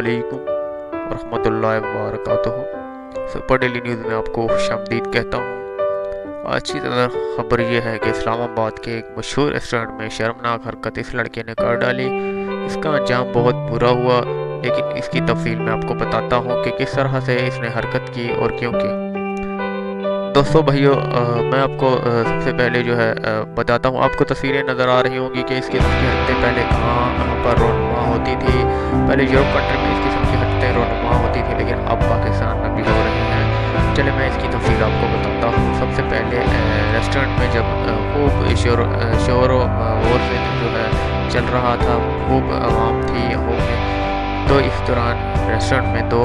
अस्सलामुअलैकुम वरहमतुल्लाहि वबरकातुहू। Super daily news में आपको खुशामदीद कहता हूँ। आज की ज़्यादा खबर ये है कि इस्लामाबाद के एक मशहूर रेस्टोरेंट में शर्मनाक हरकत इस लड़के ने कर डाली। इसका अंजाम बहुत बुरा हुआ, लेकिन इसकी तफसील मैं आपको बताता हूँ कि किस तरह से इसने हरकत की और क्यों की। दोस्तों भाइयों, मैं आपको सबसे पहले जो है बताता हूँ। आपको तस्वीरें नज़र आ रही होंगी कि इस किस्म की हरकतें पहले कहाँ पर रोनुमा होती थी। पहले यूरोप कंट्री में इस किस्म की हरकतें रोनुमा होती थी, लेकिन अब पाकिस्तान में भी हो रही हैं। चले मैं इसकी तफसील आपको बताता हूँ। सबसे पहले रेस्टोरेंट में जब खूब शोर वोर से जो है चल रहा था, खूब आवाम थी होंगे, तो इस दौरान रेस्टोरेंट में दो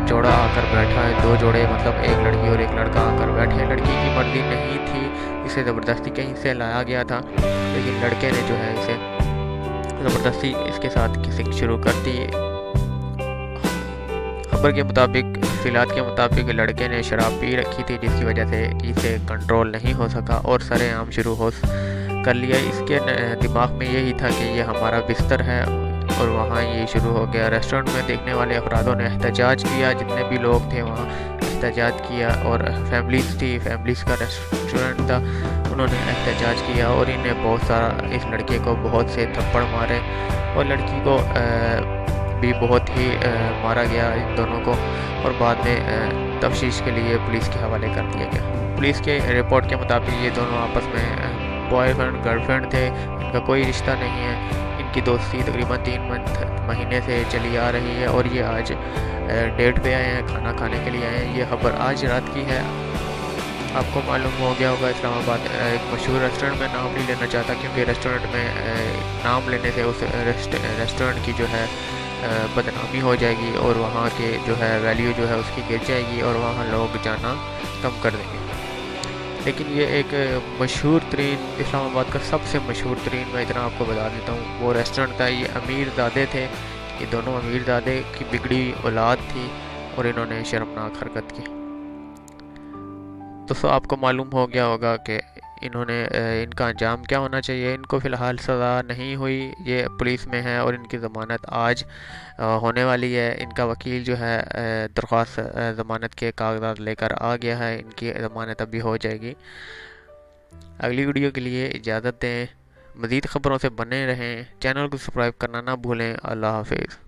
जोड़ा आकर बैठा है। दो जोड़े मतलब एक लड़की और एक लड़का आकर बैठे। लड़की की मर्जी नहीं थी, इसे ज़बरदस्ती कहीं से लाया गया था, लेकिन लड़के ने जो है इसे ज़बरदस्ती इसके साथ किसिंग शुरू कर दी। खबर के मुताबिक, तफसीलात के मुताबिक लड़के ने शराब पी रखी थी, जिसकी वजह से इसे कंट्रोल नहीं हो सका और सरेआम शुरू हो कर लिया। इसके दिमाग में यही था कि ये हमारा बिस्तर है, और वहाँ ये शुरू हो गया। रेस्टोरेंट में देखने वाले अफरादों ने एहतजाज किया, जितने भी लोग थे वहाँ एहतजाज किया, और फैमिलीज़ का रेस्टोरेंट था, उन्होंने एहतजाज किया और इन्हें बहुत सारा इस लड़के को बहुत से थप्पड़ मारे, और लड़की को भी बहुत ही मारा गया इन दोनों को, और बाद में तफ्तीश के लिए पुलिस के हवाले कर दिया गया। पुलिस के रिपोर्ट के मुताबिक ये दोनों आपस में बॉयफ्रेंड गर्लफ्रेंड थे, इनका कोई रिश्ता नहीं है। इनकी दोस्ती तकरीबन 3 महीने से चली आ रही है, और ये आज डेट पे आए हैं, खाना खाने के लिए आए हैं। ये खबर आज रात की है। आपको मालूम हो गया होगा, इस्लामाबाद एक मशहूर रेस्टोरेंट में नाम नहीं लेना चाहता, क्योंकि रेस्टोरेंट में नाम लेने से उस रेस्टोरेंट की जो है बदनामी हो जाएगी, और वहाँ के जो है वैल्यू जो है उसकी गिर जाएगी, और वहाँ लोग जाना कम कर देंगे। लेकिन ये एक मशहूर तरीन, इस्लामाबाद का सबसे मशहूर तरीन, मैं इतना आपको बता देता हूँ, वो रेस्टोरेंट था। ये अमीरज़ादे थे, ये दोनों अमीरज़ादे की बिगड़ी औलाद थी, और इन्होंने शर्मनाक हरकत की। दोस्तों आपको मालूम हो गया होगा कि इनका अंजाम क्या होना चाहिए। इनको फ़िलहाल सज़ा नहीं हुई, ये पुलिस में है, और इनकी ज़मानत आज होने वाली है। इनका वकील जो है दरख्वास्त ज़मानत के कागजात लेकर आ गया है, इनकी ज़मानत अभी हो जाएगी। अगली वीडियो के लिए इजाज़त दें। मज़ीद ख़बरों से बने रहें, चैनल को सब्सक्राइब करना ना भूलें। अल्लाह हाफिज़।